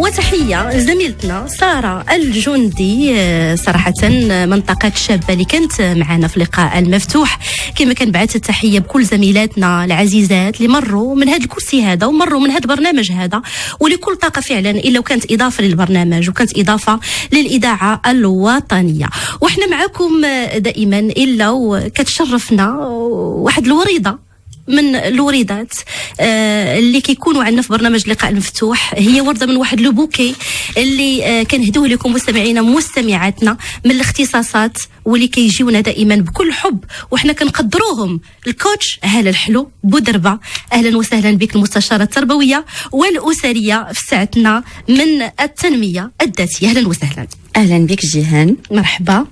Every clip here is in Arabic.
وتحية زميلتنا سارة الجندي، صراحة منطقة شابة اللي كانت معنا في اللقاء المفتوح. كما كنبعث التحية بكل زميلاتنا العزيزات اللي مروا من هذا الكرسي هذا ومروا من هذا البرنامج هذا، ولكل طاقة فعلا إلا وكانت إضافة للبرنامج وكانت إضافة للإذاعة الوطنية. وإحنا معكم دائما إلا وكتشرفنا واحد الوريضة من الوريدات اللي كيكونوا عندنا في برنامج اللقاء المفتوح. هي وردة من واحد لو بوكي اللي كنهدوه لكم مستمعينا مستمعاتنا من الاختصاصات واللي كيجيونا دائما بكل حب وحنا كنقدروهم. الكوتش هالة الحلو بودربة، اهلا وسهلا بك، المستشارة التربوية والأسرية في ساعتنا من التنمية الذاتية. اهلا وسهلا. اهلا بك جيهان، مرحبا.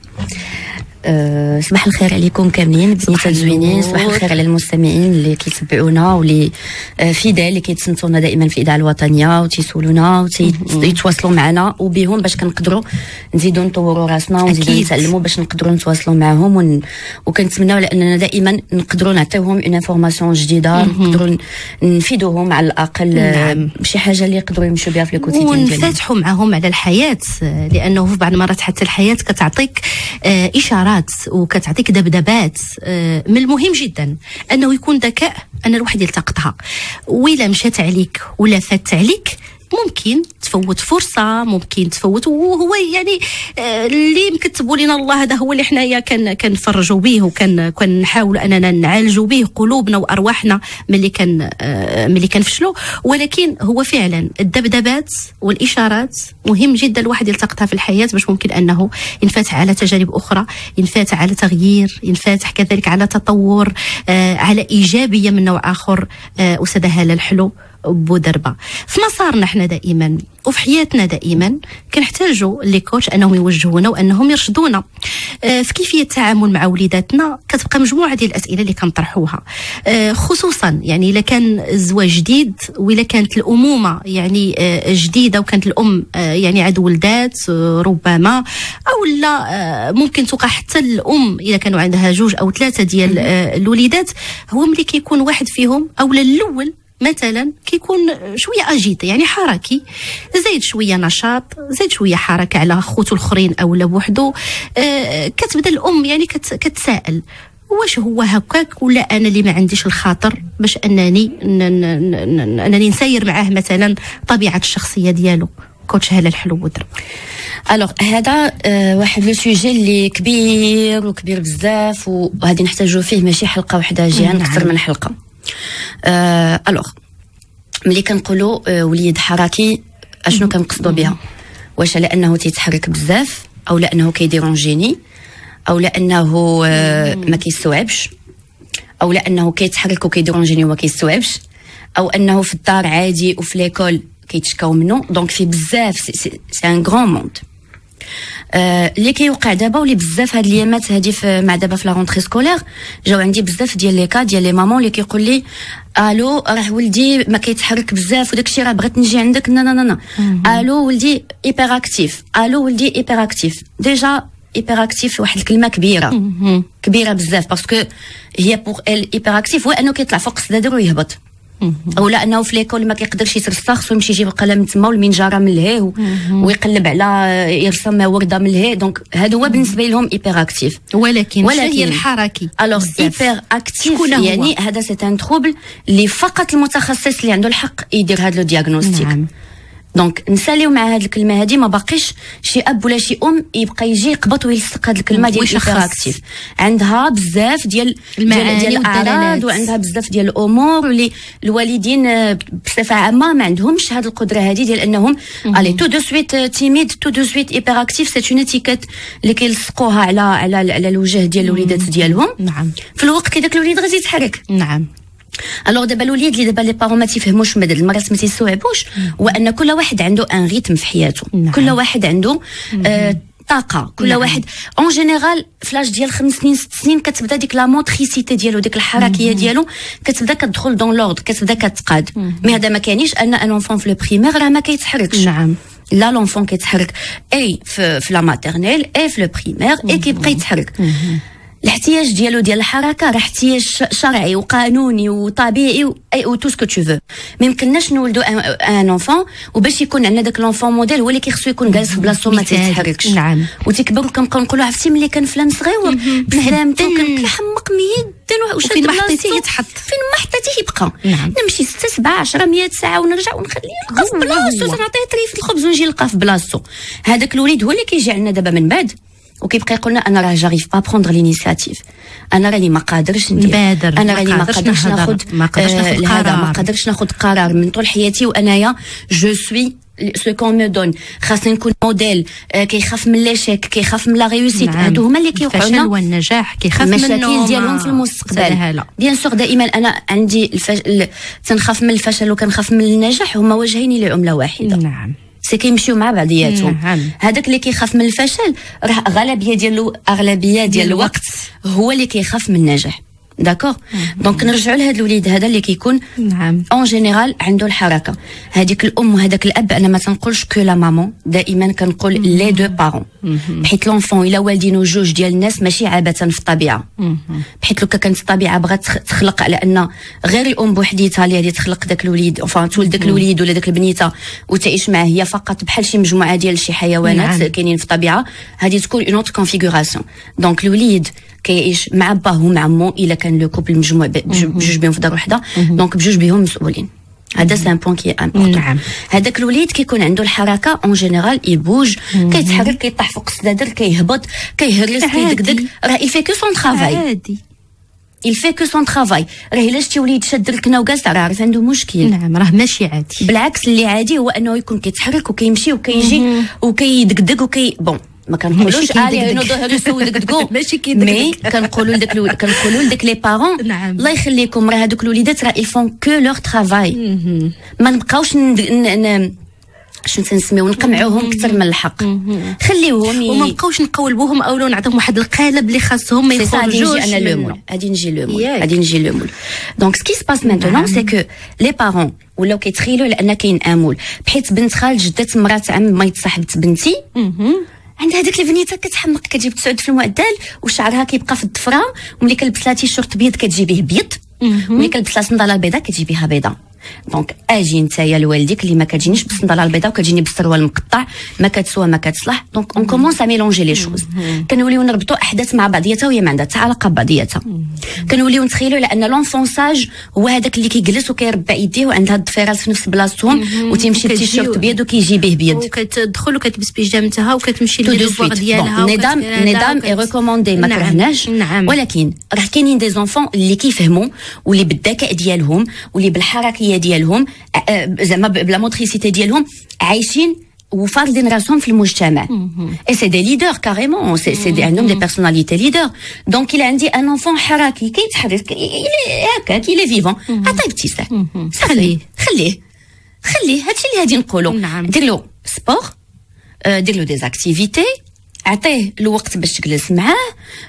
صباح الخير عليكم كاملين بنات الزوينين، صباح الخير على المستمعين اللي كيتبعونا واللي فداء اللي كيتصنتونا دائما في الاذاعه الوطنيه وتيسولونا وتيتواصلوا معنا وبهم باش كنقدروا نزيدوا نطوروا راسنا ونزيدوا نتعلموا باش نقدروا نتواصلوا معهم وكنتمناو لاننا دائما نقدروا نعطيوهم اون انفورماسيون جديده، نقدروا نفيدوهم على الاقل بشي حاجه اللي يقدروا يمشوا بها في الكوتيديان ونفتحوا معهم على الحياه، لانه في بعض المرات حتى الحياه كتعطيك اشارات وكتعطيك دبدبات. من المهم جدا انه يكون ذكاء ان الواحد يلتقطها، وإلا مشات عليك ولا فات عليك ممكن تفوت فرصه، ممكن تفوت. وهو يعني اللي مكتبوا لنا الله هذا هو اللي حنايا كنفرجوا به وكنحاولوا اننا نعالجوا به قلوبنا وارواحنا ملي كنفشلوا. ولكن هو فعلا الدبدبات والاشارات مهم جدا الواحد يلتقطها في الحياه باش ممكن انه ينفتح على تجارب اخرى، ينفتح على تغيير، ينفتح كذلك على تطور، على ايجابيه من نوع اخر. استاذه هالة الحلو بودربة، في مسارنا احنا دائما وفي حياتنا دائما كنحتاجوا لي كوتش انهم يوجهونا وانهم يرشدونا في كيفيه التعامل مع وليداتنا. كتبقى مجموعه ديال الاسئله اللي كنطرحوها، خصوصا يعني الا كان الزواج جديد ولا كانت الامومه يعني جديده وكانت الام يعني عاد ولدات ربما، او لا ممكن توقع حتى الام اذا كانوا عندها 2 أو 3 ديال الوليدات. هو ملي كيكون واحد فيهم او الاول مثلا كيكون شويه اجيط يعني حركي، زايد شويه نشاط، زايد شويه حركه على خوتو الاخرين او لا بوحدو، كتبدا الام يعني كتسائل واش هو هكاك ولا انا اللي ما عنديش الخاطر باش انني نسير معاه مثلا طبيعه الشخصيه ديالو. كوتش هالة الحلو بودربة. الوغ هذا واحد لو سوجي اللي كبير بزاف، وغادي نحتاجوا فيه ماشي حلقه واحده جيهان، اكثر من حلقه. الوغ ملي كنقولوا وليد حركي اشنو كنقصدوا بها؟ واش لانه تيتحرك بزاف، او لانه كيديرونجيني، او لانه ما كيستوعبش، او لانه كيتحرك وكيديرونجيني وما كيستوعبش، او انه في الدار عادي وفي ليكول كيتشكاو منه. دونك في بزاف سي ان غران موند اللي كيوقع دابا، واللي بزاف هاد الايامات هادي مع دابا في لا رونتري سكولير جاو عندي بزاف ديال لي كا ديال لي مامون اللي كيقول لي الو راه ولدي ما كيتحرك بزاف وداكشي راه بغيت نجي عندك نا الو ولدي ايبر اكتيف، الو ولدي ايبر اكتيف. ديجا ايبر اكتيف واحد الكلمه كبيره بزاف، باسكو هي بوغ ايبر اكتيف هو انه كيطلع فوق السدادر ويهبط، او لا انه في ليكول ما كيقدرش يترسخ، خصو يمشي يجيب القلم تما والمنجاره من لهيه ويقلب على يرسم ورده من لهيه. دونك هذا هو بالنسبه لهم ايبر اكتيف. ولكن هي الحركي. الوغ ايبر اكتيف يعني هذا سي ان تروبل اللي فقط المتخصص اللي عنده الحق يدير هذا لو دياغنوستيك. دونك نساليو مع هذه الكلمه هذه، ما باقيش شي اب ولا شي ام يبقى يجي يقبط ويلصق هذه الكلمه ديال الاكتيف. عندها بزاف ديال الاعراض وعندها بزاف ديال الامور اللي الوالدين بصفه عامه ما عندهمش هذه القدره هذه ديال انهم الي تو دو سويت تيميد تو دو سويت ايبر اكتيف. سي اون اتيكيت اللي كيلصقوها على الوجه ديال الوليدات ديالهم. نعم. في الوقت اللي داك الوليد غادي يتحرك. نعم. الوغ دابا الوليد اللي دابا لي بارون ما تيفهموش مدى المرات ما تيستوعبوش، وان كل واحد عنده ان ريتم في حياته. كل واحد عنده طاقه، كل واحد اون جينيرال فلاش ديال 5 سنين 6 سنين كتبدا ديك لا موتريسيتي ديالو، ديك الحركيه ديالو كتبدا كتدخل دون لوردر، كتبدا كتقاد. مي هذا ما كاينيش ان انفون في لو بريمير راه ما كيتحركش. نعم. لا لونفون كيتحرك اي في لا ماتيرنيل اي في لو بريمير اي كيبقى يتحرك. الاحتياج ديالو ديال الحركه راه احتياج شرعي وقانوني وطبيعي و تو سكو تو فو. ما يمكنناش نولدوا ان اونفون وباش يكون عندنا داك لونفون موديل هو اللي كيخصو يكون جالس في بلاصتو ما تيتحركش. نعم. وتكبر وكنبقاو نقولوا عرفتي ملي كان فلان صغيور بسلامته كان كيحمق ميدا وشاد فين ما حطيتيه يتحط، فين ما حطيتيه يبقى. نعم. نمشي 6 7 10 100 ساعه ونرجع ونخليه يلقى في بلاصتو، نعطيه طريف الخبز ونجي نلقاه في بلاصتو. هذاك الوليد هو اللي كيجي عندنا دابا من بعد وكيبقى يقول لنا انا راه جاريف با بروندر لينيسياتيف، انا راني ما قادرش نبادر، انا راني ما قادرش ناخذ قرار، ما قادرش ناخذ قرار من طول حياتي وانايا جو سوي سو كون مو دون. خاصني نكون موديل كيخاف من لاشيك، كيخاف من لا ريوسيت. هادو هما اللي كيوقعوا لنا الفشل والنجاح، كيخاف من المشاكل ديالهم في المستقبل. بيان سور دائما انا عندي تنخاف من الفشل وكنخاف من النجاح، هما وجهين لعمله واحده. نعم. سي كيمشيو مع بعضياتهم. هذاك اللي كيخاف من الفشل راه اغلبيه ديال الوقت هو اللي كيخاف من النجاح. داكور. دونك نرجعوا لهذا الوليد هذا اللي كيكون نعم اون جينيرال عنده الحركه. هذيك الام وهذاك الاب انا ما تنقولش كو لا مامون، دائما كنقول لي دو بارون، بحيث لونفون الا والدينو جوج ديال الناس ماشي عابه في الطبيعه. بحيث لو كانت الطبيعه بغات تخلق على ان غير الام بوحديتها اللي غادي تخلق داك الوليد تولد داك الوليد ولا داك البنيته وتعيش معاه هي فقط بحال شي مجموعه ديال شي حيوانات كاينين في الطبيعه، هذه تكون اون اوتر كونفيغوراسيون. دونك الوليد كيعيش مع باه ومع مو الا كان لو كوبل مجموع بجوج بهم في دار وحده، دونك بجوج بهم مسؤولين. هذا سي ان بوين كي امبورطون. نعم. هذاك الوليد كيكون عنده الحركه اون جينيرال يبوج، كيتحرك، كيطيح فوق السدادر، كيهبط، كيهرس، كيدقدق، راه il fait que son travail. عادي. il fait que son travail. راه الا شتي وليد شاد الكنا وجالس راه عارف عنده مشكل. نعم راه ماشي عادي. بالعكس اللي عادي هو انه يكون كيتحرك وكيمشي وكيجي وكيدقدق ما كنقولوش عليه نوضو هرسو ودقدقو ماشي كيدقدق، مي كنقولوا لداك لي بارون نعم. الله يخليكم راه هذوك الوليدات راه يفون كو لور ترافاي. ما نبقاوش شنو تنسميو نقمعوهم اكثر من الحق. خليوهم وما نبقاوش نقولبوهم اولا نعطيهم واحد القالب اللي خاصهم ما يخرجوش. غادي نجي لو مول. دونك سكي سباس مانتونون سي كو لي بارون ولاو كيتخيلوا لان كاين امول، بحيث بنت خال جده مرات عم ما يتصاحبت بنتي عند هذيك البنيته كتحمق، كتجيب تسعود في المعدل وشعرها كيبقى في الضفره، وملي كلبس لها تيشورت بيض كتجيبيه بيض، ملي كلبس لها صنداله البيضاء كتجيبيها بيضاء. دونك اجي نتايا لوالديك اللي ما كتجينيش بالصنداله البيضاء وكتجيني بالسروال المقطع، ما كتسوى ما كتصلح. دونك اون كومونس ا ميلونجي لي شوز، كنوليو نربطوا احداث مع بعضياتها وهي ما عندها حتى علاقه ببعضياتها. كنوليو نتخيلوا على ان لونفونساج هو هذاك اللي كيجلس وكيربع يديه وعندها الضفيرات في نفس بلاصتهم وتيمشي بالتيشيرت بيض وكيجي به بيض وكتدخل وكتلبس بيجامتها وكتمشي للدوار ديالها. نظام اي ريكوموندي ما كرهناش، ولكن راه كاينين دي زونفون اللي كيفهموا واللي بالذكاء ديالهم واللي بالحركيه ديالهم زعما بلا موتريسيتي ديالهم عايشين وفارضين راسهم في المجتمع. اي سي دي ليدر كاريمون، سي عندهم دي بيرسوناليتي ليدر. دونك الا عندي ان انفون حركي كيتحرك هكاك الى فيفون، عطيه ابتسام، خليه هادشي اللي غادي نقولوا. دير له سبور، دير له دي زاكتيفيتي، عطيه الوقت باش تجلس معاه،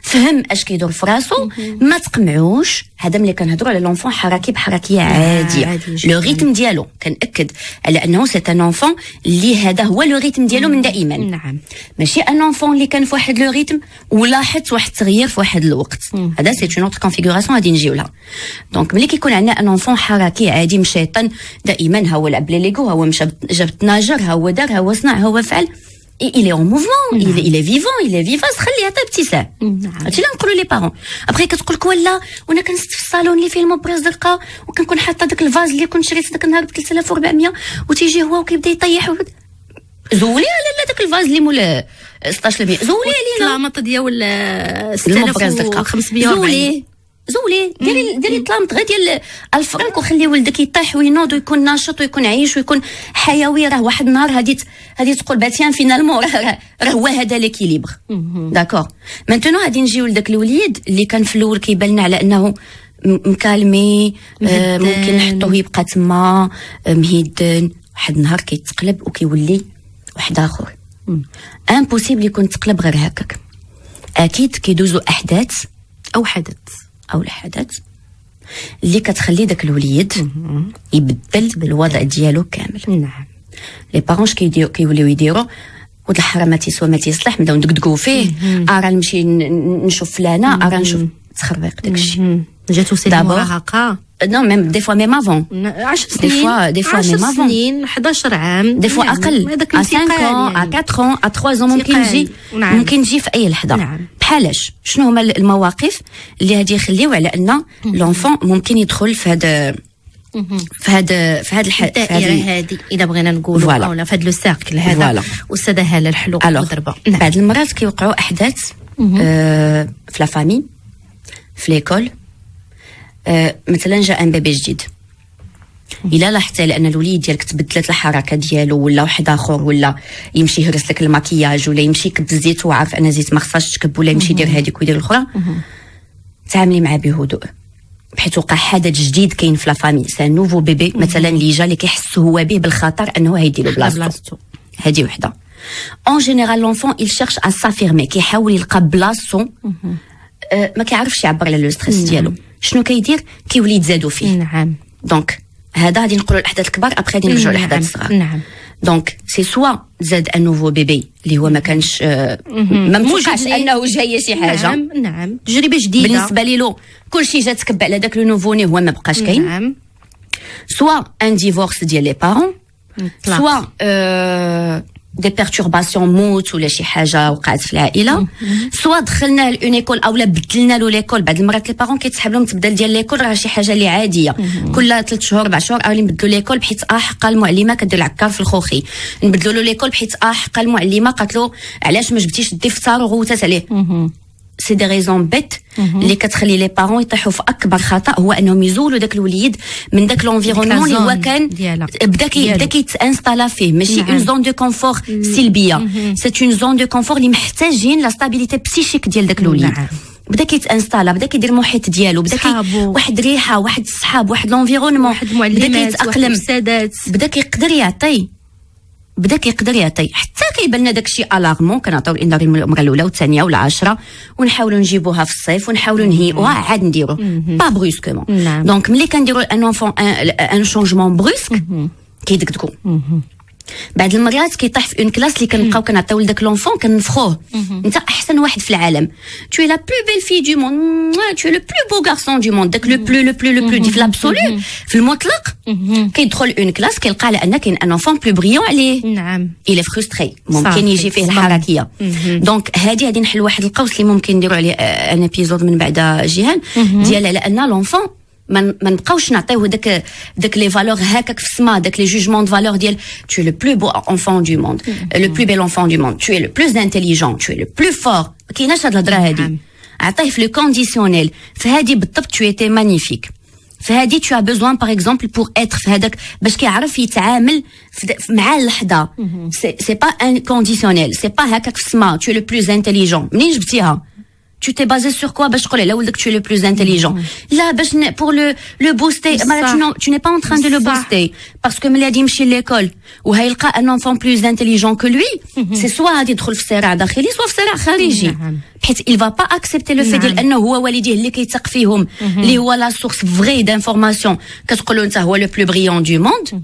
فهم اش كيدور في راسو، ما تقمعوش. هذا ملي كنهضروا على لونفون حركي بحركيه عاديه، لو ريتم ديالو كنأكد على انه سي ان انفون اللي هذا هو لو ريتم ديالو من دائما. نعم. ماشي ان انفون اللي كان في واحد لو ريتم ولاحظ واحد التغيير في واحد الوقت. هذا سي اون اوتر كونفيغوراسيون غادي نجيو لها. دونك ملي كيكون عندنا ان انفون حركي عادي مشيطن دائما، ها هو لعب لي ليغو، ها هو مشى جاب الناجر، ها هو دار، ها هو صنع، ها هو فعل. il est en mouvement, il est vivant, il est vivace. خليه عطيه ابتسام. هادشي اللي نقولوا لي بارون. ابخي كتقول لك ولا وانا كنست في الصالون اللي فيه المبرز زرقاء وكنكون حاطه داك الفاز اللي كنت شريت داك النهار ب 3400 وتيجي هو وكيبدا يطيح زولي على داك الفاز اللي مول 1600 زولي علينا الطلامط ديال 6540 زولي ديري طلامط غير ديال الفرنك وخلي ولدك يطيح وينوض ويكون ناشط ويكون عايش ويكون حيوي. راه واحد النهار هادي تقول باتيان فينالمون راه هو هذا ليكيليبر. داكور. مانتونو غادي نجيو لداك الوليد اللي كان في الاول كيبان على انه مكالمي، ممكن نحطوه يبقى تما مهيدن. واحد النهار كيتقلب وكيولي واحد اخر. امبوسيبل يكون تقلب غير هكاك. اكيد كيدوزو احداث او حدث اللي كتخلي داك الوليد يبدل الوضع ديالو كامل. نعم. لي بارونش كيوليو يديروا ود الحرام ما تيسوى ما تيصلح نبداو ندقدقوا فيه راه نمشي نشوف فلانه راه نشوف تخربيق داكشي جاتو سي المراهقه non même des fois même avant 10 سنين des fois même avant سنين 11 عام des fois اقل à 5 ans à 4 ans à 3 ans ممكن يجي في اي لحظه بحالاش شنو هما المواقف اللي غادي يخليو على ان لونفون ممكن يدخل في هذا الدائره هذه اذا بغينا نقولوا ولا في هذا لو سيركل هذا واستاذه هاله الحلو ضربه بعض المرات كيوقعوا احداث في لا فامي في ليكول مثلا جاء ان بيبي جديد الا لاحظتي لان الوليد ديالك تبدلت الحركه ديالو ولا واحد اخر ولا يمشي يهرس لك الماكياج ولا يمشي يكب الزيت وعارف ان الزيت ما خصهاش تكب ولا يمشي يدير هذيك ويدير الاخرى تعاملي معاه بهدوء بحيث وقع حدث جديد كاين في لا فامي سا نوفو بيبي مثلا اللي جا اللي كيحس هو به بالخطر انه هيدير بلاصتو هذه وحده اون جينيرال لونفون il cherche à s'affirmer كيحاول يلقى بلاصتو ما كيعرفش يعبر على لو ستريس ديالو شنو كيدير كيولي يتزادوا فيه نعم دونك هذا غادي نقولوا الاحداث الكبار ابخي غادي نرجعوا للاحداث الصغار نعم دونك سي سوا زاد ان نوفو بيبي اللي هو ما كانش ما متوقعش انه جايه شي حاجه نعم تجربه جديده بالنسبه له كلشي جا تكب على داك لو نوفوني هو ما بقاش كاين نعم سوا ان ديفورس ديال لي بارون سوا دي بيرتورباسيون موت ولا شي حاجه وقعت في العائله سوا دخلناه لون ايكول اولا بدلنا له ليكول بعض المرات لي بارون كيتسحب لهم تبدل ديال ليكول راه شي حاجه اللي عاديه كل 3 شهور 4 شهور اولا نبدلوا ليكول بحيث حقا المعلمه كدير العكار في الخوخي نبدلوا له ليكول بحيث حقا المعلمه قالت له علاش ما جبتيش دي فطار وغوتات عليه سي دي ريزون بيت اللي كتخلي لي بارون يطيحوا في اكبر خطا هو انهم يزولوا داك الوليد من داك لونفيرونمون اللي هو كان بدا كيتانستالا فيه ماشي اون زون دو كونفور سلبيه سي اون زون دو كونفور اللي محتاجين لا ستابيليتي بسيشيك ديال داك الوليد بدا كيتانستالا بدا كيدير المحيط ديالو بدا واحد ريحه واحد الصحاب واحد لونفيرونمون بدا كيتاقلم بدا كيقدر يعطي حتى كيبان لنا داكشي الارمون كنعطيو الانذار المره الاولى والثانيه ولا 10 ونحاولوا نجيبوها في الصيف ونحاولوا نهيئوها عاد نديرو با برusquement دونك ملي كنديروا ان انفون ان شونجمون برusque كيدقدقوا بعد المرات كيطيح في اون كلاس اللي كنبقاو كنعطيو لداك لونفون كنفخوه انت احسن واحد في العالم tu es la plus belle fille du monde tu es le plus beau garçon du monde داك لو بلو في لابسولو في المطلق كيدخل اون كلاس كيلقى على ان كاين ان انفون بلو بريون عليه نعم il est frustré ممكن يجي فيه الحركيه دونك هذه غادي نحل واحد القوس اللي ممكن نديروا عليه ان ابيزود من بعد جيهان ديال على ان لونفون ما نبقاوش نعطيوه داك لي فالور هكاك في السما داك لي جوجمون دو فالور ديال tu es le plus beau enfant du monde le plus bel enfant du monde tu es le plus intelligent tu es le plus fort ما كايناش هاد الهضره هادي عطيه في لو كونديسيونيل فهادي بالضبط tu étais magnifique فهادي tu as besoin par exemple pour être في هذاك باش كيعرف يتعامل مع اللحظه سي با ان كونديسيونيل سي با هكاك في السما tu es le plus intelligent منين جبتيها tu t'es basé sur quoi باش تقولي لا ولدك tu es le plus intelligent لا باش pour le booster tu n'es pas en train de le booster parce que ملي غادي يمشي ليكول وهيلقى ان enfant plus intelligent que lui c'est soit غادي يدخل في صراع داخلي soit في صراع خارجي حيت il va pas accepter le fait ديال انه هو والديه اللي كيتثق فيهم اللي هو لا سورس فري دانفورماسيون كتقولوا انت هو le plus brillant du monde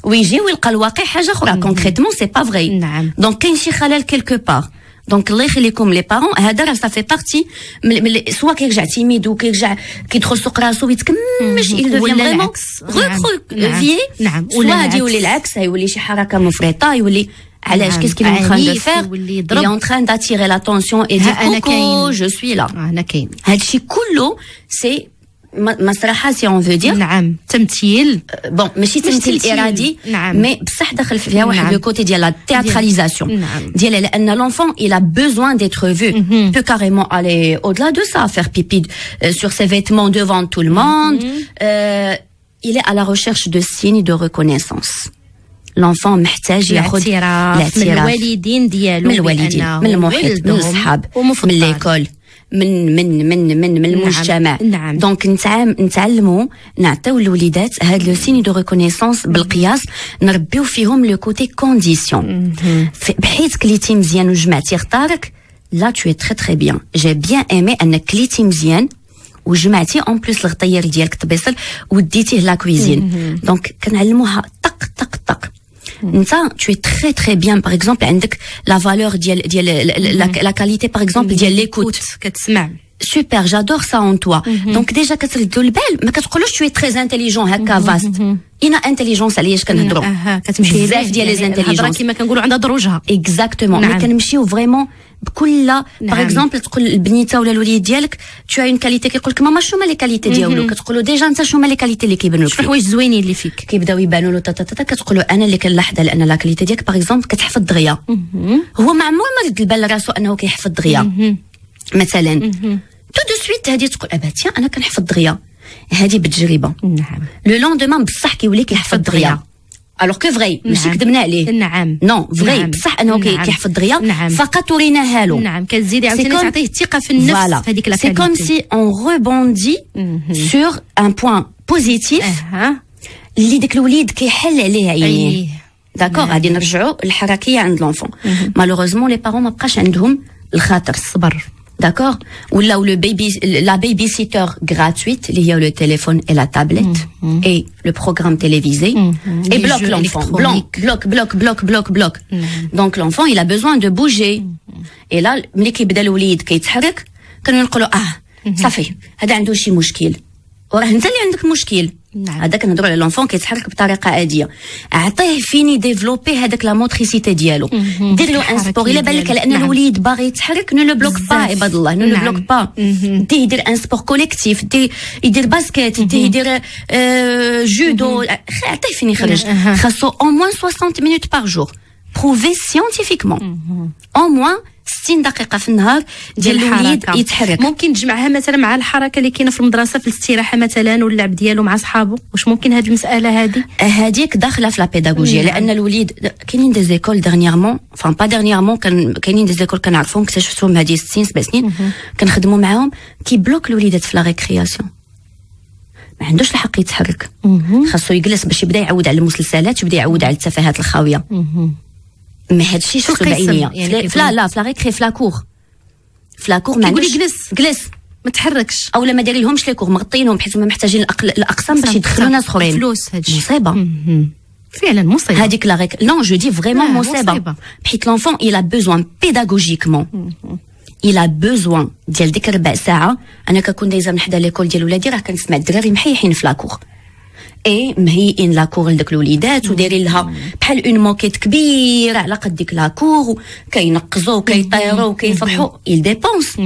ويجي ويلقى الواقع حاجه اخرى concrètement c'est pas vrai donc كاين شي خلل quelque part دونك الله يخليكم لي بارون هذا راه صافي بارتي سوا كيرجع تيميد وكيرجع كيدخل سوق راسو ويتكمش il devient vraiment recroquevillé سوا غادي يولي العكس يولي شي حركه مفرطه يولي علاش qu'est-ce qu'il est en train de faire il est en train d'attirer l'attention et dire coucou je suis là انا كاين هادشي كله سي مسرحه سي اون فو دير نعم تمثيل بون ماشي تمثيل ارادي مي بصح داخل فيها واحد لو كوتي ديال لا تhéâtralisation ديال لان l'enfant il a besoin d'être vu peut carrément aller au-delà de ça faire pipi sur ses vêtements devant tout le monde il est à la recherche de signes de reconnaissance l'enfant محتاج ياخذ الاعتراف من الوالدين ديالو من الوالدين من المحيط من الصحاب من ليكول من المجتمع دونك نتعلموا نعطيو الوليدات هاد لو سيني دو ريكونيسونس بالقياس نربيو فيهم لو كوتي كونديسيون بحيث كليتي مزيان وجمعتي اختارك لا تو تري تري بيان جي بيان ايمي انك كليتي مزيان وجمعتي اون بليس الغطير ديالك طبيصل وديتيه لا كويزين دونك كنعلموها طق طق طق tu es très très bien par exemple عندك la valeur ديال la qualité par exemple ديال l'écoute كتسمع super j'adore ça en toi donc déjà كتردوا البال ما كتقولوش tu es très intelligent هكا vaste إنا intelligence علاش كنهضروا كتمشي بزاف ديال les intelligence كما كنقولوا عندها دروجها exactement ملي كنمشيو فريمون بكل باغ اكزومبل تقول البنيته ولا الوليد ديالك tu as une qualité كيقول لك ماما شنو هما لي كاليتي ديالو كتقولوا ديجا انت شنو هما لي كاليتي اللي كيبانوا لك حوايج زوينين اللي فيك كيبداو يبانوا له كتقولوا انا اللي كنلاحظها لان لا كاليتي ديالك باغ اكزومبل كتحفظ دغيا هو ما عمره ما رد البال راسو انه كيحفظ دغيا مثلا تو دو سويت هذه تقول اباتيا انا كنحفظ دغيا هذه بالتجربه نعم لو لوندومان بصح كيولي كيحفظ دغيا الوغ كو فري ماشي كذبنا عليه نعم نو فري بصح انه كيحفظ دغيا فقط وريناها له نعم كتزيدي عاوتاني تعطيه الثقه في النفس في هذيك لا سي كوم سي اون ريبوندي سور ان بوين بوزيتيف اللي داك الوليد كيحل عليه عينيه داكوغ غادي نرجعوا للحركيه عند لونفون مالوغوزمون لي بارون ما بقاش عندهم الخاطر الصبر d'accord ou le la babysitter gratuite il y a le téléphone et la tablette et le programme télévisé et bloque l'enfant bloque donc l'enfant il a besoin de bouger et là ملي كيبدا الوليد كيتحرك كنقولوا صافي هذا عنده شي مشكل وراه انت اللي عندك مشكل هذا كنهضروا على لونفون كيتحرك بطريقه عاديه اعطيه فيني ديفلوبي هذاك لا موتريسيتي ديالو دير له ان سبور الا بان لك لان الوليد باغي يتحرك نو لو بلوك با عباد الله نو لو بلوك با يدير ان سبور كوليكتيف يدير باسكيت يدير جودو عطيه فيني يخرج خاصو او موان 60 minutes par jour prouvé scientifiquement au moins 60 دقيقه في النهار ديال الوليد يتحرك ممكن تجمعها مثلا مع الحركه اللي كاينه في المدرسه في الاستراحه مثلا واللعب ديالو مع صحابه واش ممكن هذه المساله هذيك داخله في لا بيداغوجيا لان الوليد كاينين دي زيكول ديرنييرمون فان با ديرنييرمون كاينين دي زيكول كنعرفهم اكتشفتهم هذه 6 7 سنين كنخدموا معاهم كيبلوك الوليدات في لا ريكرياسيون ما عندوش الحق يتحرك خاصو يجلس باش يبدا يعود على المسلسلات يبدا يعود على التفاهات الخاويه ما هادشي شو بعينيا يعني لا في لا ريكري في لاكور ما يقول جلس ما تحركش اولا ما دايرين لهمش ليكور مغطينهم بحيث هما محتاجين الاقسام باش يدخلوا ناس اخرين فلوس هادشي مصيبه فعلا مصيبه هذيك لا ريك نو جو دي فريمون مصيبه حيت لونفون il a besoin pédagogiquement il a besoin ديال ديك 4 ساعه انا كنكون دايزه من حدا ليكول ديال ولادي راه كنسمع الدراري محيحين في لاكور اي مهيئين لاكور لداك الوليدات ودايرين لها بحال اون موكيت كبيره على قد ديك لاكور كينقزوا وكيطيروا وكيفرحوا il dépense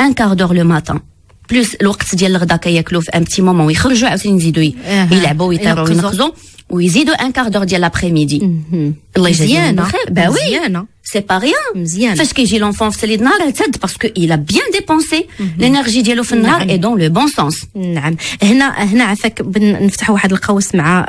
un quart d'heure le matin بلوس الوقت ديال الغدا كياكلوا في ان بتي مومون ويخرجوا عاوتاني يزيدوا يلعبوا ويطيروا وينقزوا ويزيدوا ان كار دور ديال لابريميدي الله يجزيهم بخير با وي سي با ريان فاش كيجي لونفون في سليد النهار تسد باسكو il a bien dépensé l'énergie ديالو في النهار اي دون لو بون سونس نعم هنا عفاك نفتح واحد القوس مع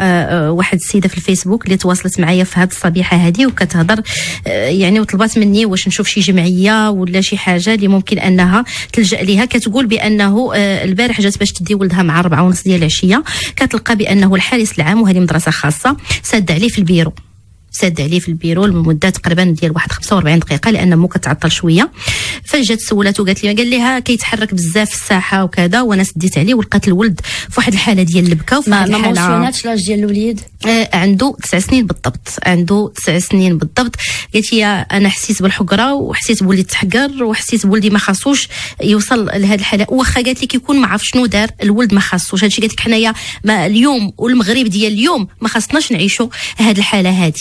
واحد السيده في الفيسبوك اللي تواصلت معايا في هذه الصبيحه هذه وكتهضر يعني وطلبات مني واش نشوف شي جمعيه ولا شي حاجه اللي ممكن انها تلجا ليها كتقول بانه البارح جات باش تدي ولدها مع 4:30 ديال العشيه كتلقى بانه الحارس العام وهذه مدرسه خاصه سد عليه في البيرو لمده تقريبا ديال 45 دقيقه لان مو كتعطل شويه فجات سولته وقالت لي قال لها كيتحرك بزاف في الساحه وكذا وانا سديت عليه ولقيت الولد في واحد الحاله ديال البكا وفي واحد الحاله ما مونسيوناتش لاج ديال الوليد عنده 9 سنين بالضبط قالت لي انا حسيت بالحقره وحسيت بولدي تحقر وحسيت بولدي ما خاصوش يوصل لهذه الحاله واخا قالت لي كيكون ما عرف شنو دار الولد ما خاصوش هادشي قالت لك حنايا اليوم والمغرب ديال اليوم ما خاصناش نعيشوا هذه الحاله هذه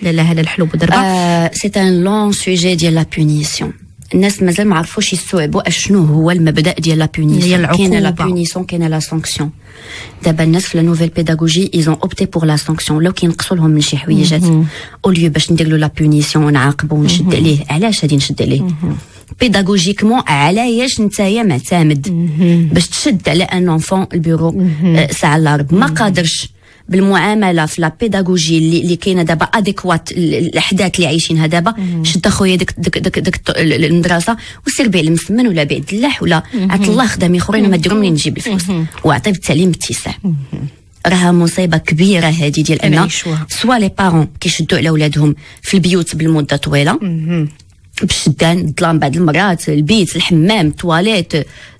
لا هذا الحلو ودربا سي ان لون سوجي ديال لا بونيسيون الناس مازال ما عرفوش يستوعبوا اشنو هو المبدا ديال لا بونيسيون كاينه لا بونيسيون كاينه لا سانكسيون دابا الناس في لا نوفيل بيداغوجي ايزون اوبتي بور لا سانكسيون لو كينقصوا لهم من شي حويجات او ليو باش ندير له لا بونيسيون ونعاقبو ونشد عليه علاش غادي نشد عليه بيداغوجيكمون علاش نتايا معتمد باش تشد على ان انفون البيرو ساعه الارب ما قادرش بالمعامله في لا بيداغوجي اللي كاينه دابا اديكوات الاحداث اللي عايشينها دابا شد اخويا ديك المدرسه وسير بيع المسمن ولا بيع الدلاح ولا عط الله خدامين اخرين ما ديرهم منين نجيب الفلوس واعطي بالتعليم اتساع راها مصيبه كبيره هذه ديال ان سوا لي بارون كيشدوا على اولادهم في البيوت بالمده طويله بالشدان الظلام بعض المرات البيت الحمام تواليت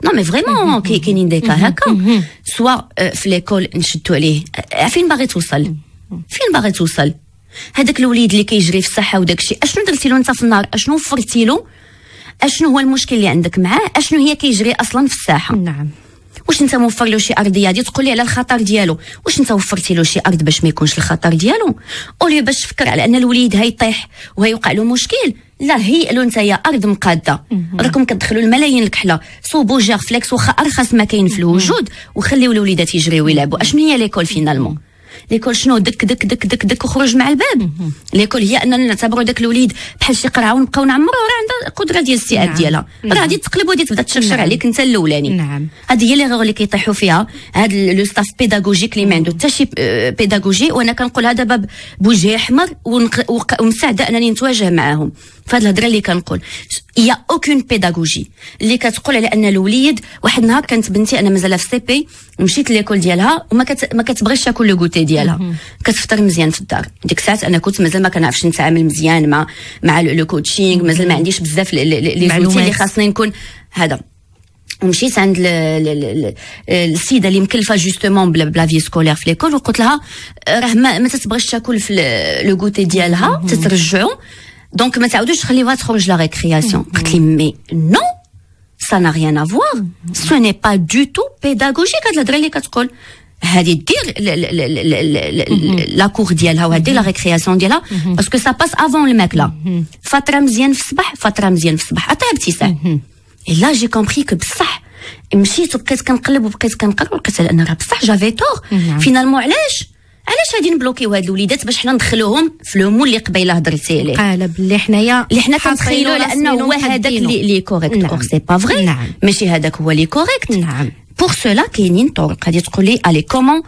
نو مي فريمون كاينين ديك هكا سوا في ليكول نشدوا عليه فين باغي توصل هذاك الوليد اللي كيجري في الصحه وداك الشيء اشنو درتي له انت في النهار اشنو وفرتي له اشنو هو المشكل اللي عندك معاه اشنو هي كيجري اصلا في الساحه نعم واش انت موفر له شي ارضيه غادي تقول لي على الخطر ديالو واش انت وفرتي له شي ارض باش ما يكونش الخطر ديالو اولي باش تفكر على ان الوليد هيطيح وهيوقع له مشكل لا هي له نتايا ارض مقاده راكم كتدخلوا الملايين الكحله صوبوا جير فليكس واخا ارخص ما كاين في الوجود وخليو الوليدات يجريو ويلعبوا اشنو هي ليكول فينالمون ليكول شنو دك دك دك دك دك وخرج مع الباب ليكول هي اننا نعتبروا داك الوليد بحال شي قرعه ونبقاو نعمروا راه عندها قدره ديال الاستيعاب ديالها راه غادي تقلب وغادي تبدا تشرشر عليك انت الاولاني نعم هذه هي ليغور اللي كيطيحوا فيها هاد لو ستاف بيداغوجيك اللي ما عنده حتى شي بيداغوجي وانا كنقول هذا باب بوجهي احمر ومستعده انني نتواجه معاهم فهاد الهضره اللي كنقول يا اوكون بيداغوجي اللي كتقول على ان الوليد واحد النهار كانت بنتي انا مازال في سي بي مشيت ليكول ديالها وما ما كتبغيش تاكل لو غوتي ديالها كتفطر مزيان في الدار ديك الساعات انا كنت مازال ما كنعرفش نتعامل مزيان مع لو كوتشينغ مازال ما عنديش بزاف لي زوتي اللي خاصني نكون هذا ومشيت عند السيده اللي مكلفه جوستومون بلا في سكولير في ليكول وقلت لها راه ما تتبغيش تاكل في لو غوتي ديالها تترجعوا دونك ما تعاودوش تخليوها تخرج لا ريكرياسيون قلت لي مي نو ça n'a rien à voir ce n'est pas du tout pédagogique هاد الهضره اللي كتقول هادي دير لا كور ديالها وهادي لا ريكرياسيون ديالها باسكو سا باس افون الماكله فتره مزيان في الصباح فتره مزيان في الصباح عطيها ابتسام الا جي كومبري كو بصح مشيت وبقيت كنقلب وبقيت كنقرا ولقيت ان راه بصح جافي تور فينالمون علاش غادي نبلوكيو هاد الوليدات باش حنا ندخلوهم في لو مول اللي قبيله هضرتي عليه قالب اللي حنا كنتخيلوا على انه هو هذاك اللي كوريكت اور سي با فري ماشي هذاك هو اللي كوريكت نعم بور سولا كاينين طرق غادي تقول لي الي كومون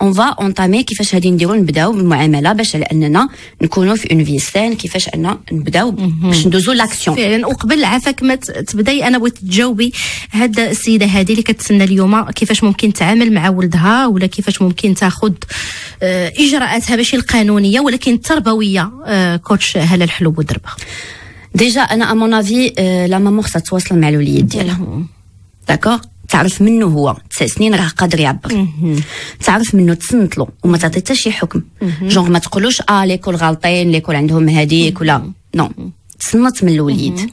اون فا اونتامي كيفاش غادي نديرو نبداو بالمعامله باش على اننا نكونوا في اون في سان كيفاش اننا نبداو باش ندوزو لاكسيون فعلا وقبل عافاك ما تبداي انا بغيت تجاوبي هاد السيده هذه اللي كتسنى اليوم كيفاش ممكن تعامل مع ولدها ولا كيفاش ممكن تاخذ اجراءاتها ماشي القانونيه ولكن التربويه كوتش هلا الحلوب ودربه ديجا انا امون افي لا مامور تتواصل مع الوليد ديالها داكور تعرف منه هو 9 سنين راه قادر يعبر تعرف منه تصنت له وما تعطي حتى شي حكم جونغ ما تقولوش ليكول غالطين ليكول عندهم هذيك ولا نو تصنت من الوليد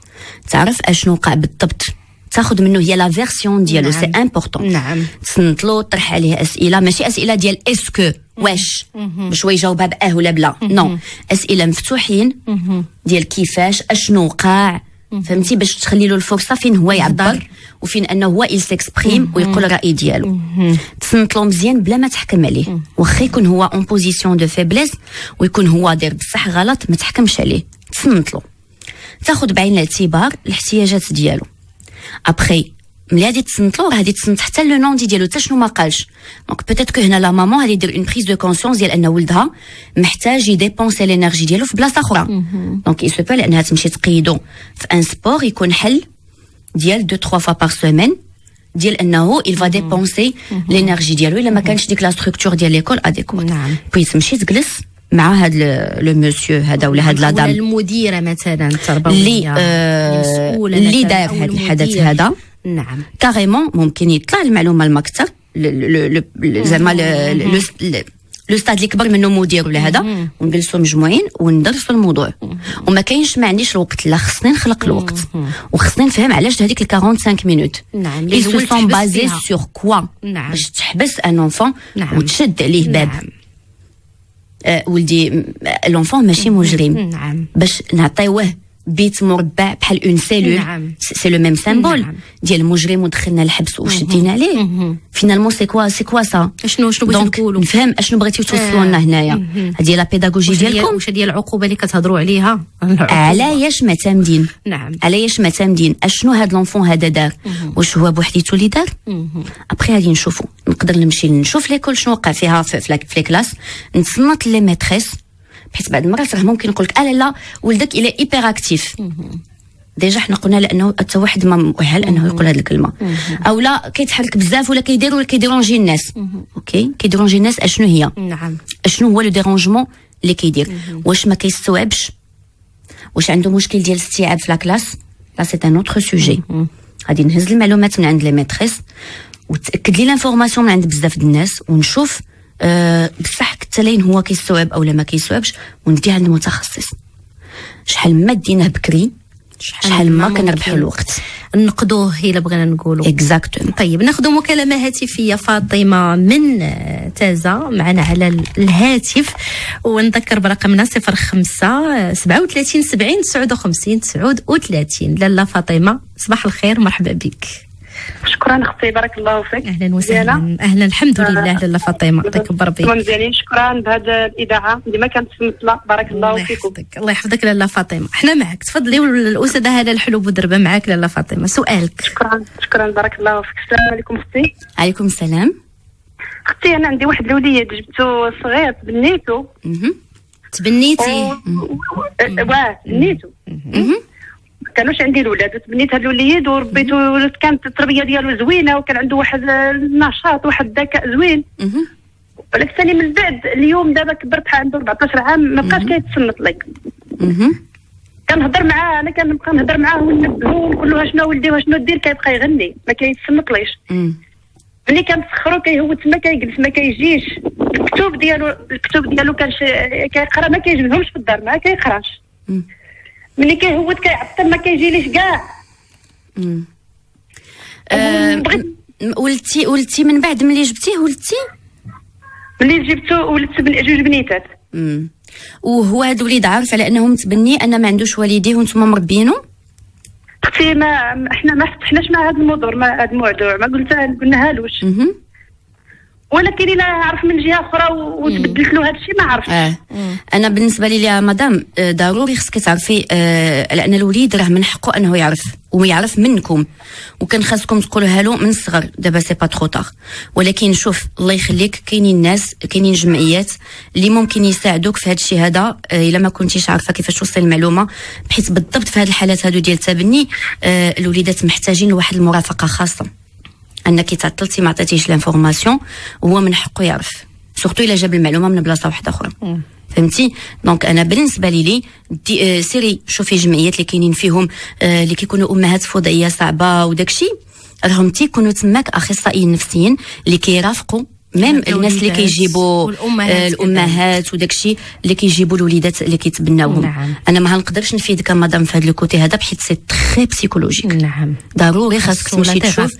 تعرف اشنو وقع بالضبط تاخذ منه هي لا فيرسيون ديالو سي امبورطون نعم تصنت له طرح عليه اسئله ماشي اسئله ديال اسكو واش باش هو يجاوبها باه ولا بلا نو اسئله مفتوحين ديال كيفاش اشنو وقع فهمتي باش تخلي له الفرصه فين هو يعبر وفين انه هو يل سيكسبريم ويقول الراي ديالو تصنت له مزيان بلا ما تحكم عليه واخا يكون هو اون بوزيسيون دو فيبليس ويكون هو داير بصح غلط ما تحكمش عليه تصنت له تاخذ بعين الاعتبار الاحتياجات ديالو ابخي ملي غادي تصنت له راه غادي تصنت حتى لو نون ديالو حتى شنو ما قالش دونك بوتيت كو هنا لا مامون غادي دير اون بريز دو كونسيونس ديال ان ولدها محتاج يديبونسي لينيرجي ديالو في بلاصه اخرى دونك اي سو با لانها تمشي تقيدو في ان سبور يكون حل ديال 2-3 fois par semaine ديال انه il va dépenser l'énergie ديالو الا ما كانش ديك لا ستركتور ديال ليكول اديكوات بوي تمشي تجلس مع هاد لو مسيو هذا ولا هاد لا دام المديره مثلا التربويه اللي دار هاد الحدث هذا نعم كاريمون ممكن يطلع المعلومه المكتب زعما لو ستاد اللي كبر منه مدير ولا هذا ونجلسوا مجموعين وندرسوا الموضوع وما كاينش ما عنديش الوقت لا خصني نخلق الوقت وخصني نفهم علاش هذيك ال 45 مينوت نعم اللي سون بازي سور كوا باش تحبس ان اونفون وتشد عليه باب ولدي لونفون ماشي مجرم باش نعطيوه بيت مربع بحال اون سيلول سي لو ميم سيمبول ديال المجرم ودخلنا الحبس وشدينا عليه فينالمون سي كوا سا شنو بغيتو نقولوا نفهم اشنو بغيتو توصلوا لنا هنايا هذه لا بيداغوجي ديالكم واش هي العقوبه اللي كتهضروا عليها علاش معتمدين نعم علاش معتمدين اشنو هاد لونفون هذا دار واش هو بوحديتو اللي دار ابخي غادي نشوفوا نقدر نمشي نشوف ليكول شنو وقع فيها في كلاس نتصنت لي ميتريس حيت بعض المرات راه ممكن نقول لك لا ولدك الى ايبر اكتيف ديجا حنا قلنا لانه حتى واحد ما مؤهل انه يقول هذه الكلمه او لا كيتحرك بزاف ولا كيديرونجي الناس اوكي كيديرونجي الناس اشنو هي نعم اشنو هو لو ديرونجمون اللي كيدير واش ما كيستوعبش واش عنده مشكل ديال الاستيعاب في لا كلاس لا سي ان اوتر سوجي غادي نهز المعلومات من عند لي ميتريس وتاكد لي لانفورماسيون من عند بزاف د الناس ونشوف بصح كتلين هو كيستوعب او لا ما كيستوعبش، ونديه عند متخصص. شحال ما ديناه بكري شحال ما كنربحوا الوقت، نقدوه الا بغينا نقولوا اكزاكتومون. طيب ناخذ مكالمه هاتفيه. فاطمه من تازا معنا على الهاتف، ونذكر برقمنا 05 37 70 59 39. لاله فاطمه صباح الخير، مرحبا بك. شكرا اختي، بارك الله فيك. اهلا وسهلا. اهلا، الحمد لله لاله فاطمه، الله يكبر بك. مزيانين، شكرا بهذه الاذاعه ديما كنتسمع، بارك الله فيكم. الله يحفظك لاله فاطمه. احنا معك، تفضلي. والاستاذه هاله الحلو بودربه معك لاله فاطمه، سؤالك. شكرا بارك الله فيك. السلام عليكم اختي. عليكم السلام. اختي انا عندي واحد الوليد جبتو صغير، تبنيتو. تبنيتي؟ واه تبنيتو. كانوش عندي الولاد، تبنيت هذا الوليد وربيته، كانت التربيه ديالو زوينه، وكان عنده واحد النشاط واحد الذكاء زوين. ولكن ثاني من بعد اليوم دابا كبرت، عنده 14 عام، ما بقاش كيتصنت لي. كنهضر معاه، انا كنبقى نهضر معاه وننبهو ونقول له شنو ولدي وشنو دير، كيبقى يغني ما كيتصنت ليش. ملي كنسخرو كيهوت تما، كيجلس ما كيجيش. الكتب ديالو كان كيقرا، ما كيجبدهمش في الدار، ما كيقراش. ملي كيهوت كيعطل، ما كيجيليش كاع. ولدتي من بعد ملي جبتيه؟ ملي جبتو ولدت جوج بنيتات. وهو هذا الوليد عارف على انه متبني، ان ما عندوش والديه وانتم مربينه؟ اختي احنا ما فتحناش مع هذا الموضوع، مع هذا الموضوع ما قلناهالوش. ولكن الا عرف من جهه اخرى وتبدلت له هذا الشيء ما عرفتش. انا بالنسبه لي يا مدام ضروري خصك تعرفي لان الوليد راه من حقه انه يعرف ويعرف منكم، وكان خاصكم تقولوها له من الصغر. دابا سي با ترو طار. ولكن شوف الله يخليك، كاينين ناس، كاينين جمعيات اللي ممكن يساعدوك في هذا الشيء هذا الا ما كنتيش عارفه كيفاش توصل المعلومه، بحيث بالضبط في هذه الحالات هذو ديال التبني الوليدات محتاجين لواحد المرافقه خاصه، انك تعطلتي ما عطيتيش لانفورماسيون، وهو من حقه يعرف، سورتو الا جاب المعلومه من بلاصه واحده اخرى. فهمتي؟ دونك انا بالنسبه لي سيري شوفي جمعيات اللي كاينين فيهم اللي كيكونوا امهات فضائيه صعبه وداكشي، راهم تيكونوا تماك اخصائيين نفسيين اللي كيرافقوا ميم الناس اللي كيجيبوا الامهات وداكشي اللي كيجيبوا الوليدات اللي كيتبناوهم. نعم. انا ما غنقدرش نفيدك كمدام في هذا الكوتي هذا، بحيث سي تري بسيكولوجيك. نعم. ضروري خاصك تمشي تشوف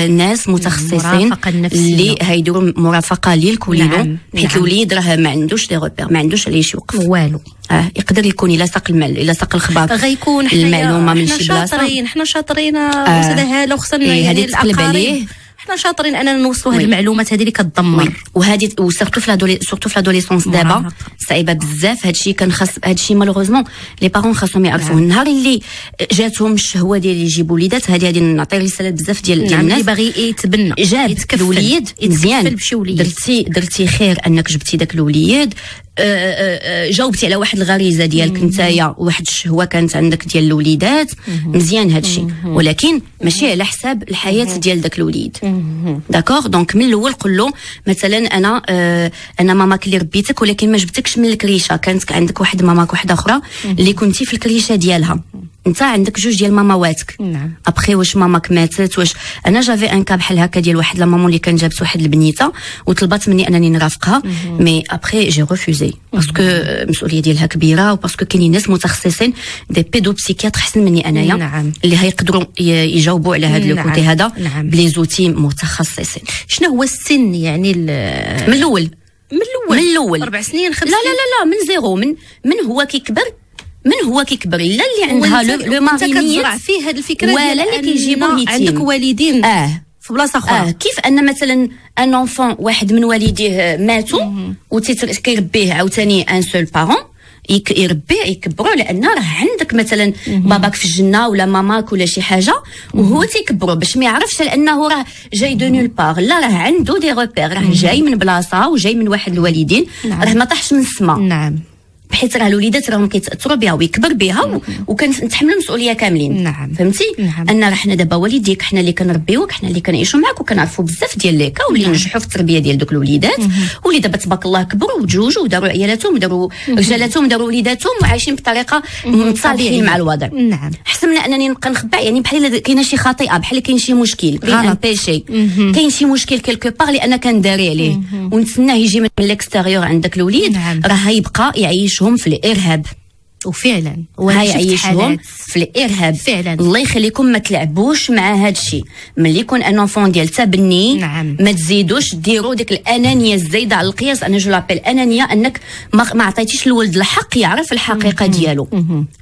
ناس متخصصين اللي هيديروا مرافقه ليك وليدو، بحيث الوليد راه ما عندوش دي روبير، ما عندوش علاش يوقف والو. يقدر يكون الا ساق الخبر غيكون المعلومه من شي بلاصه. حنا شاطرين استاذه هاله، وخصنا يعني الاقارب حنا شاطرين اننا نوصلوا هذه المعلومات هذه اللي كتدمر. وهذه وسورتو في لادوليسونس دابا صعيبه بزاف. هادشي كان خاص، هادشي مالوغوزمون لي بارون خاصهم يعرفوه. النهار اللي جاتهم الشهوه ديال يجيبوا وليدات، هذه نعطي رساله بزاف ديال الناس اللي باغي يتبنى، جاب الوليد مزيان، درتي خير انك جبتي داك الوليد، جاوبتي على واحد الغريزه ديالك نتايا، واحد الشهوه كانت عندك ديال الوليدات، مزيان هادشي، ولكن ماشي على حساب الحياه ديال داك الوليد. داكوغ؟ دونك من الاول قول له مثلا انا ماماك اللي ربيتك، ولكن ما جبتكش من الكريشه، كانت عندك واحد ماماك واحده اخرى اللي كنتي في الكريشه ديالها، انت عندك جوج ديال ماماواتك. ابخي واش ماماك ماتت، واش انا جافي ان كا بحال هكا ديال واحد لا مامون اللي كان جابت واحد البنيته وطلبات مني انني نرافقها، مي ابخي جي ريفوزي باسكو المسؤوليه ديالها كبيره، وباسكو كاينين ناس متخصصين دي بيدوبسيكياتر احسن مني انايا اللي هيقدروا يجاوبوا على هذا الكوتي هذا بلي زوتي متخصصين. شنو هو السن يعني من الاول 4 سنين 5 سنين؟ لا من زيرو، من هو كيكبر الا اللي عندها لو مارينيت فيه هذه الفكره ولا اللي كيجيبوا يتيم عندك والدين في بلاصه اخرى. كيف ان مثلا ان اونفون واحد من والديه ماتوا وكيربيه عاوتاني ان سول بارون، يربيه يكبروا، لان راه عندك مثلا باباك في الجنه ولا ماماك ولا شي حاجه، وهو تيكبروا باش ما يعرفش لانه راه جاي دو نول بار، لا راه عنده دي روبير، راه جاي من بلاصه وجاي من واحد الوالدين، راه ما طاحش من السماء. نعم. بحيث راه الوليدات راهم كيتاثروا بها ويكبر بها وكنتحملوا المسؤوليه كاملين. نعم. فهمتي؟ نعم. ان راه حنا دابا والديك، حنا اللي كنربيوك، حنا اللي كنعيشوا معاك وكنعرفوا بزاف ديال ليكا واللي نجحوا في التربيه ديال دوك الوليدات واللي دابا تبارك الله كبروا وتزوجوا وداروا عيالاتهم وداروا رجالاتهم وداروا وليداتهم وعايشين بطريقه متصالحين مع الوضع. نعم. احسن من انني نبقى نخبع، يعني بحال كاينه شي خطيئه، بحال كاين شي مشكل، كاين ان بيشي، كاين شي مشكل كيلكو بار اللي انا كنداري عليه ونتسناه يجي من الاكستيريور عندك الوليد. نعم. راه يبقى يعيشهم في الارهاب. وفعلا يعيشهم في الارهاب فعلا. الله يخليكم ما تلعبوش مع هذا الشيء. ملي يكون ان انفون ديال تبني نعم. ما تزيدوش ديروا ديك الانانيه الزايده على القياس. انا جو لابيل انانيه انك ما عطيتيش الولد الحق يعرف الحقيقه ديالو.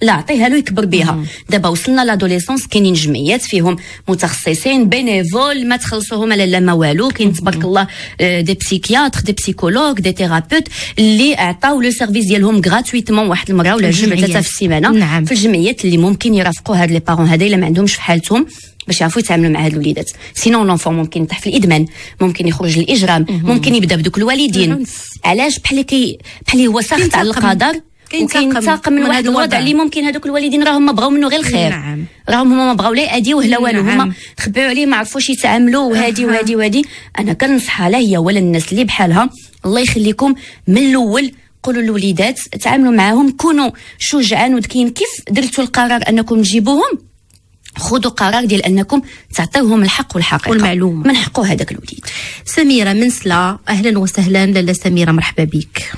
لا عطيها له يكبر بها. دابا وصلنا لادوليسونس، كاينين جمعيات فيهم متخصصين بينيفول ما تخلصوهم لا ما والو. كاين تبارك الله دي بسيكياتر، دي بسيكولوج، دي ثيرابيوت اللي عطاو لو سيرفيس ديالهم غراتويتمون واحد المره ولا جوج 3 في السيمانه. نعم. في الجمعيات اللي ممكن يرافقوا هاد لي بارون هذا الا ما عندهمش في حالتهم باش يعرفوا يتعاملوا مع هاد الوليدات. سينون لونفون ممكن يطيح في الادمان، ممكن يخرج للاجرام، ممكن يبدا بدوك الوالدين. علاش؟ بحال هو ساخط على القدر وكاين طاقم من واحد الوضع اللي ممكن هذوك الوالدين راهم ما بغاو منه غير الخير. نعم. راهم هما ما بغاو لا يأديوه لا والو. هما تخبعوا عليه ما عرفوش يتعاملوا وهادي وهادي وهادي. انا كنصحها لا هي ولا الناس اللي بحالها الله يخليكم من الاول قولوا للوليدات تعاملوا معاهم، كونوا شجعان وذكيين. كيف درتوا القرار انكم تجيبوهم، خذوا قرار ديال انكم تعطيوهم الحق والحقيقه والمعلومه من حقه هذاك الوليد. سميره من سلا، اهلا وسهلا. لاله سميره مرحبا بك.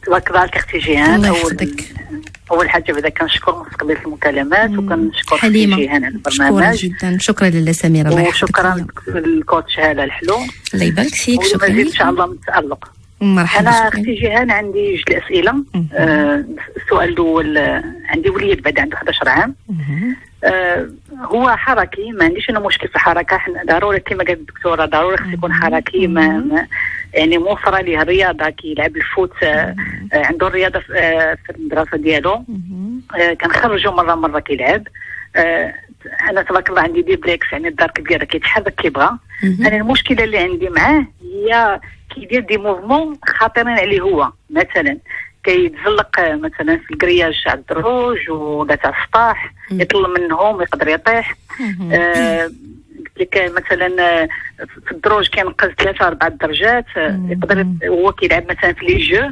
تبارك الله عليك اختي جيهان. الله يحفظك. اول حاجه بدا كنشكر مستقبل المكالمات وكنشكر حليمه جيهان على شكرا البرنامج جدا. شكرا لاله سميره. الله يحفظك. وشكرا للكوتش هاله الحلو. الله يبارك فيك. شكرا ومزيد ان شاء الله متالق. مرحبا. انا اختي جيهان عندي جوج الاسئله. السؤال الاول، عندي وليد بعد عنده 11 عام. هو حركي، ما عنديش انا مشكل في الحركه. ضروري كما قالت الدكتوره ضروري خص يكون حركي. ما يعني موفره ليه الرياضه، كيلعب الفوت. عنده الرياضه في المدرسه ديالو. كنخرجوا مره كيلعب. انا تبارك الله عندي ديبليكس، يعني الدار كبيره كيتحرك كيبغى. انا المشكله اللي عندي معاه هي كيدير دي موفمون خطيرين عليه. هو مثلا كيتزلق مثلا في الكرياج تاع الدروج ولا تاع السطاح، يطل منهم يقدر يطيح. قلت لك مثلا في الدروج كينقز 3-4 درجات. يقدر هو كيلعب مثلا في لي جو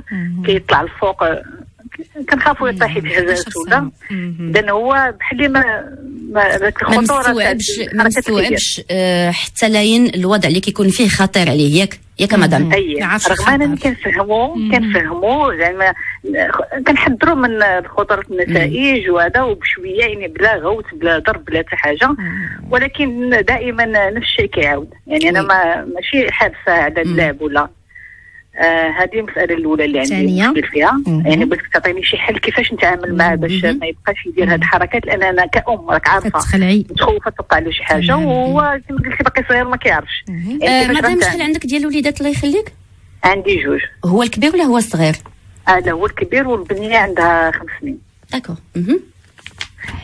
كيطلع الفوق، كنخافوا يطيح يتهزز ولا. لان هو بحال ما الخطوره ما مستوعبش حتى لاين الوضع اللي كيكون فيه خطير عليه. ياك مدام؟ رغم انني كنفهموا زعما كنحضروا من خطوره النتائج وهذا، وبشويه يعني بلا غوت بلا ضرب بلا حتى حاجه. ولكن دائما نفس الشيء كيعاود. يعني انا ماشي حابسه على اللعب ولا. هذه المسألة الأولى اللي عندي مشكل فيها. يعني بغيتك تعطيني شي حل كيفاش نتعامل معاه باش ما يبقاش يدير هذه الحركات. لأن أنا كأم راك عارفة متخوفة توقع له شي حاجة، وهو كما قلتي باقي صغير ما كيعرفش. مادام شحال عندك ديال الوليدات الله يخليك؟ عندي 2. هو الكبير ولا هو الصغير؟ لا هو الكبير والبنية عندها 5 سنين. داكور.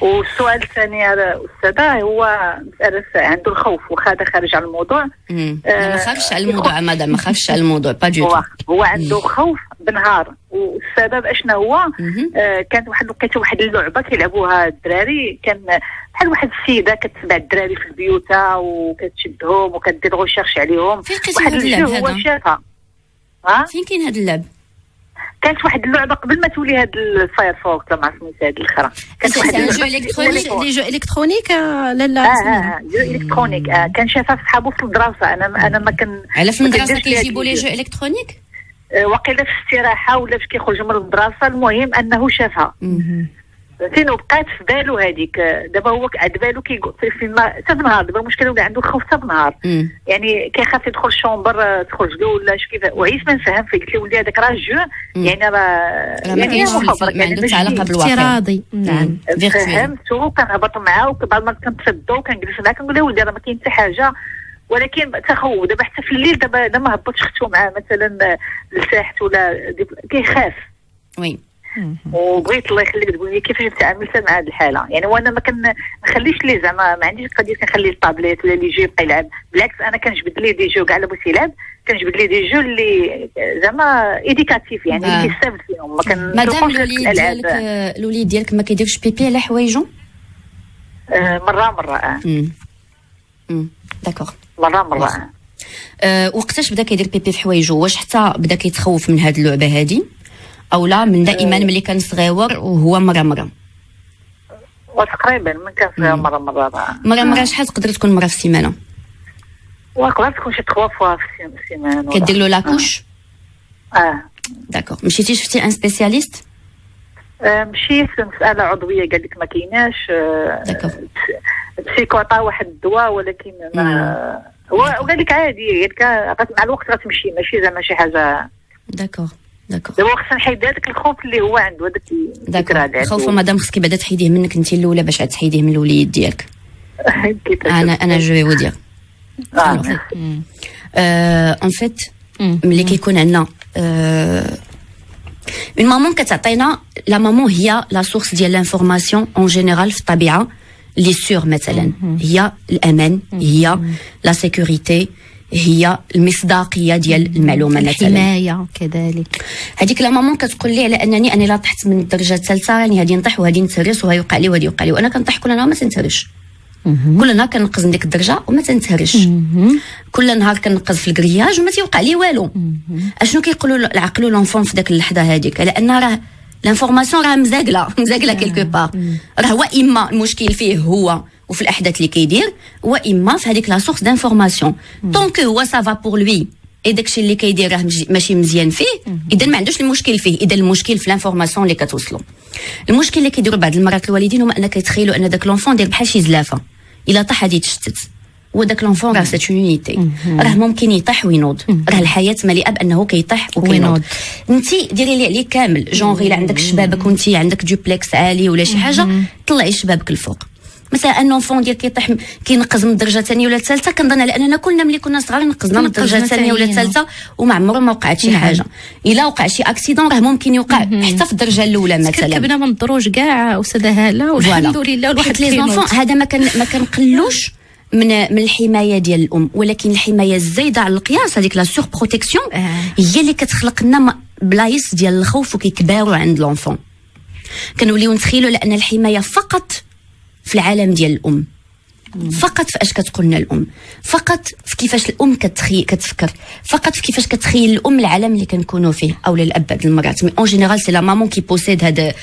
والسؤال الثاني على الأستاذة هو مسألة عنده الخوف، وهذا خارج على الموضوع. ما خافش على الموضوع مدام، ما خافش على الموضوع با دو. هو عنده خوف بالنهار، والسبب اشنا هو؟ كانت لقيت واحد اللعبة كيلعبوها الدراري، كان بحال واحد السيدة كتبع الدراري في البيوت وكتشدهم وكدير غوشيرش عليهم. واحد الجو هو شافها. فين كاين هذا اللعب؟ كانت واحد اللعبه قبل ما تولي هاد الفايرفوكس مع سميتها هاد الاخرى. كانت واحد جو الكترونيك. لي جو الكترونيك لا جو الكترونيك. كان شافها في صحابو في المدرسه. انا ما كان على في المدرسه كيجيبوا لي جو الكترونيك. وقيله في الاستراحه ولا فاش كيخرج من المدرسه. المهم انه شافها. فين وبقات في بالو هذيك. دابا هو قعد بالو كيقول في حتى النهار. دابا المشكله ولا عنده خوف حتى النهار. يعني كيخاف يدخل الشومبر تخرج له ولا كيف. وعيت ما نفهم فيه. قلت له ولدي هذاك راه جو يعني راه ما كاينش ما عندوش علاقه بالواقع. افتراضي. نعم فهمتو. كنهبط معاه وبعض المرات كنتصدو وكنجلس معاه كنقول له ولدي راه ما كاين حتى حاجه. ولكن تخوف دابا حتى في الليل. دابا ما هبطش ختو معاه مثلا لساحت ولا كيخاف. وي وبغيت الله يخليك تقول لي كيفاش تعاملت مع هذه الحاله. يعني وانا ما كنخليش ليه زعما ما عنديش قضيه كنخلي الطابليت ولا لي جو يبقى يلعب، بالعكس انا كنجبد ليه دي جو كاع لا بغيت يلعب، كنجبد ليه دي جو اللي زعما ايديكاتيف يعني اللي يستافد فيهم. ما كنتوقعش الالعاب. الوليد ديالك ما كيديرش بيبي على حوايجو؟ مره داكوغ مره. وقتاش بدا كيدير بيبي في حوايجو؟ واش حتى بدا كيتخوف من هذه اللعبه هذه او لا من دائما ملي كان صغيور وهو مره وتقريبا من كان صغير مره شحال تقدر تكون مره في السيمانه؟ وقدر تكون شي 3 فوا في السيمانه. كدير له لاكوش؟ داكوغ. مشيتي شفتي ان سبيسياليست؟ مشيت مساله عضويه قال لك ما كايناش. داكوغ. بسيكو عطا واحد الدواء ولكن ما وقال لك عادي، قال لك مع الوقت غتمشي ماشي زعما شي حاجه. داكوغ. دابا خصنا نحيد هذاك الخوف اللي هو عنده، هذاك الفكره هذا. الخوف مادام خصك بعدا تحيديه منك انت الاولى باش عاد تحيديه من الوليد ديالك. انا جو في ودير ان فيت ملي كيكون عندنا اون مامون كتعطينا، لا مامون هي لا سورس ديال لانفورماسيون اون جينيرال في الطبيعه لي سور مثلا، هي الامان، هي لا سيكوريتي، هي المصداقيه ديال المعلومه مثلا، الحمايه كذلك. هذيك لا مامون كتقول لي على انني لا طحت من الدرجه الثالثه راني غادي نطيح وغادي نتهرس وغادي يوقع لي وغادي يوقع لي، وانا كنطيح كل نهار ما تنتهرش، كل نهار كنقز من ديك الدرجه وما تنتهرش، كل نهار كنقز في الكرياج وما تيوقع لي والو. اشنو كيقولوا العقل لونفون في داك اللحظه هذيك؟ لان راه لانفورماسيون راه مزاقله كيلكو بار، راه واما المشكل فيه هو وفي الاحداث اللي كيدير، واما في هذيك لا سورس دانفورماسيون. دونك هو سافا بور لوي اي داكشي اللي كيدير راه ماشي مزيان فيه، اذا ما عندوش المشكل فيه، اذا المشكل في لانفورماسيون اللي كتوصلوا. المشكل اللي كيديروا بعض المرات الوالدين هما ان كيتخيلوا ان داك لونفون داير بحال شي زلافه، الا طاح غادي يتشتت، وداك لونفون راه سيت يونيتي، راه ممكن يطيح وينوض، راه الحياه مليئه بانه كيطيح وكينوض. انت ديري لي عليه كامل، جونغي الا عندك شبابك وانت عندك دوبلكس عالي ولا شي حاجه، طلعي شبابك الفوق. مثلا ان لونفون ديال كيطيح كينقز من الدرجه الثانيه ولا الثالثه، كنظن على اننا كلنا ملي كنا صغار نقزنا من الدرجه الثانيه ولا الثالثه وما عمره ما وقعت شي حاجه. الا وقع شي اكسيدون راه ممكن يوقع حتى في الدرجه الاولى مثلا. كبنا ما نضروش كاع استاذه هاله والحمد لله. الواحد لي زونفون هذا ما كنقلوش من الحمايه ديال الام، ولكن الحمايه الزايده على القياس، هذيك لا سور بروتيكسيون هي اللي كتخلق لنا بلايص ديال الخوف وكيكبروا عند لونفون. كنوليو نتخيلوا لان الحمايه فقط في العالم ديال الام، فقط في اش كتقول لنا الام، فقط في كيفاش الام كتفكر، فقط في كيفاش كتخيل الام العالم اللي كنكونوا فيه او الاب بعض المرات. مي اون جينيرال سي لا مامون كي بوسيد هاد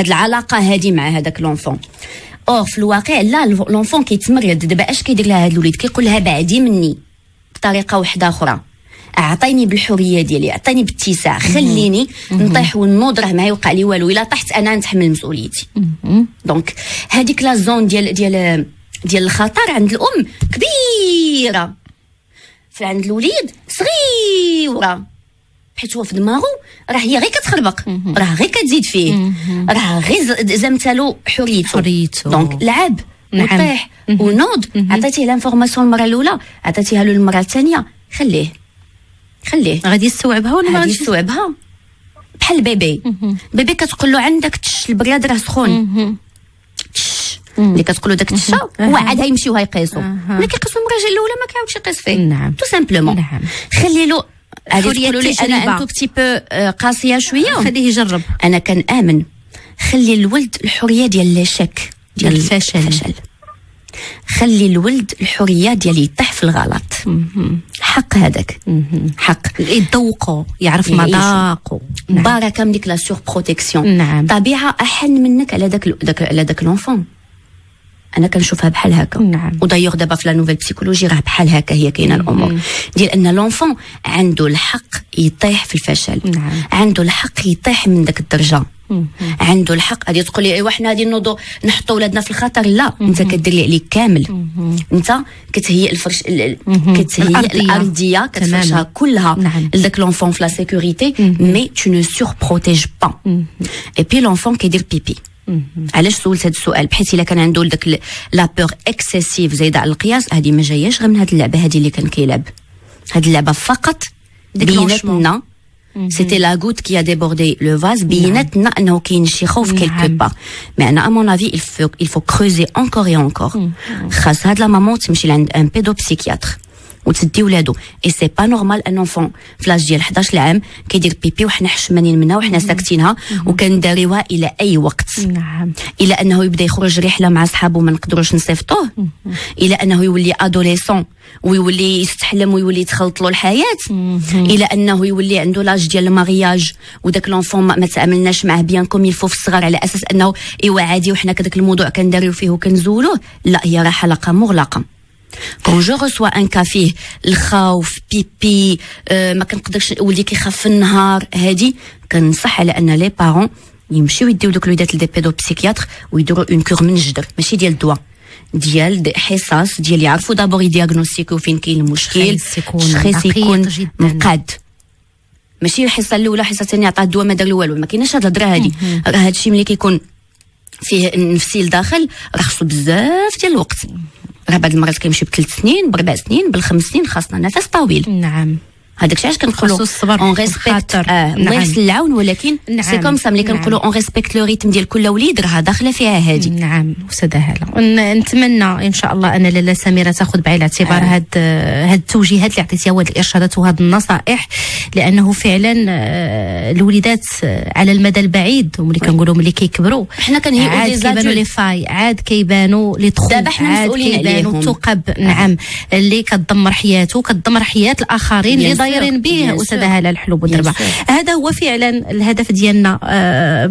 العلاقه هذه مع هذاك لونفون. اور في الواقع لا، لونفون كيتمرد دابا. اش كيدير لها هاد الوليد؟ كيقول لها بعدي مني بطريقه واحده اخرى، اعطيني بالحريه ديالي، اعطيني باتساع، خليني نطيح ونوض، راه ما يوقع لي والو، الا طحت انا نتحمل مسؤوليتي. دونك هذيك لا زون ديال الخطر عند الام كبيره، عند الوليد صغيره، حيت هو في دماغه راه هي غير كتخربق، راه غير كتزيد فيه، راه غير زمتالو حريته. دونك لعب وطيح ونوض، عطيتيه لانفورماسيون المره الاولى، عطيتيها له المره الثانيه، خليه غادي يستوعبها ولا ما غاديش يستوعبها؟ بحال بيبي كتقول له عندك البراد راه سخون، اللي كتقول له داك التشا هو عاد غيمشي وغيقيسو، ملي كيقيسو المره الاولى ما كيعاودش يقيس فيه. تو سامبلومون خلي له. غادي تقولوا لي انا انتو بتي بو قاسيه شويه، خليه يجرب. انا كنامن خلي الولد الحريه ديال لاشك ديال الفشل، خلي الولد الحريه ديال يطيح في الغلط، حق هذاك، حق يذوقوا، يعرف مذاقه. بركه من ديك لا سور بروتيكسيون. طبيعه احن منك على داك لونفون. انا كنشوفها بحال هكا. ودايوغ دابا في لا نوفيل بسيكولوجي راه بحال هكا هي كاينه الامور ديال ان لونفون عنده الحق يطيح في الفشل، عنده الحق يطيح من داك الدرجه، عنده الحق. غادي تقول لي ايوا حنا غادي نوضوا نحطوا ولادنا في الخطر، لا، انت كدير لي عليك كامل، انت كتهيئ الفرش، كتهيئ الارضيه، كتفرشها كلها لذاك لونفون في لا سيكوريتي، مي تو نو سور بروتيج با. اي بي لونفون كيدير بيبي. علاش سولت هذا السؤال؟ بحيث الا كان عنده داك لا بور اكسيسيف زايده على القياس، هذه ما جاياش غير من هذه اللعبه هذه اللي كان كيلعب. هذه اللعبه فقط بيناتنا C'était la goutte qui a débordé le vase. بينتنا انه كاين شي خوف quelque part. Mais à mon avis il faut creuser encore et encore. خاص هاد لا مامون تمشي لعند ان بيدوبسيكياتر وتدي ولادو. اي سي با نورمال ان انفون فلاش ديال 11 عام كيدير بيبي وحنا حشمانين منها وحنا ساكتينها وكنداريوها الى اي وقت. نعم. الى انه يبدا يخرج رحله مع صحابه ما نقدروش نصيفطوه، الى انه يولي ادوليسون ويولي يستحلم ويولي يتخلط له الحياه، الى انه يولي عنده لاج ديال المارياج وداك لونفون ما تعاملناش معاه بيان كوم يلفو في الصغر على اساس انه ايوا عادي وحنا كذاك الموضوع كنداريو فيه وكنزولوه. لا، هي راه حلقه مغلقه. Quand je reçois un café الخوف بيبي ما كنقدرش ولدي كيخاف في النهار، هذه كنصح على ان لي بارون يمشيو يديو دوك الوليدات لدي بيدوبسيكياتر ويديروا اون كور من الجدر، ماشي ديال الدواء، ديال حصص ديال يعرفوا دابور يدياغنوستيكو فين كاين المشكل، خص يكون مقاد. ماشي الحصه الاولى حصه الثانيه عطاه الدواء ما دار له والو، ما كايناش هاد الهضره هادي. راه هادشي ملي كيكون فيه النفسي لداخل راه خصو بزاف ديال الوقت. راه بعض المرات كيمشي ب3 سنين ب4 سنين ب5 سنين، خاصنا نفس طويل. نعم. هذاك الشيء علاش كنقولوا اون ريسبكت الله يحسن العون، ولكن سي كوم سا ملي كنقولوا اون ريسبكت لو ريتم ديال كل وليد راه داخله فيها هذه. نعم استاذه هاله، نتمنى ان شاء الله ان لاله سميره تاخذ بعين الاعتبار هاد التوجيهات اللي عطيتيها وهاد الارشادات وهاد النصائح، لانه فعلا الوليدات على المدى البعيد وملي كنقولوا ملي كيكبروا حنا كنهيئوا دي كيبانوا لي فاي، عاد كيبانوا لي تخو، دابا حنا مسؤولين عليهم الثقب. نعم. اللي كتدمر حياته كتدمر حياه الاخرين اللي دايرين به أستاذة هالة الحلوب والدربة. هذا هو فعلا الهدف ديالنا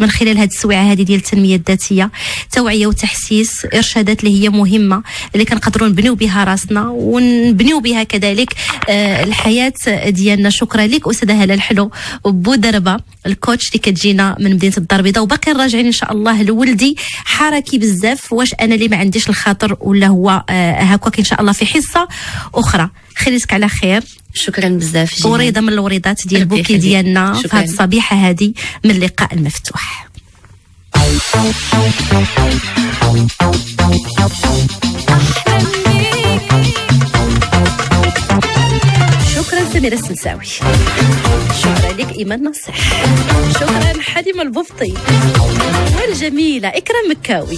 من خلال هذه السويعة هذه ديال التنمية الذاتية، توعية وتحسيس، إرشادات اللي هي مهمة اللي كنقدروا نبنيو بها راسنا ونبنيو بها كذلك الحياة ديالنا. شكرا لك أستاذة هالة الحلو بودربة، الكوتش اللي كتجينا من مدينة الدار البيضاء، وباقي راجعين إن شاء الله لولدي حركي بزاف، واش أنا اللي ما عنديش الخاطر ولا هو هكاك. إن شاء الله في حصة أخرى. خليتك على خير. شكرا بزاف. وريضه من الوريضات ديال بوكي ديالنا في هذه الصبيحه هذه من اللقاء المفتوح. شكرا سميرة السلساوي، شكرا لك ايمان نصح، شكرا حليمه البفطي والجميله اكرام مكاوي.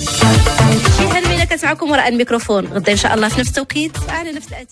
شي هالميله كانت معكم وراء الميكروفون، غدا ان شاء الله في نفس التوقيت على نفس الأتي.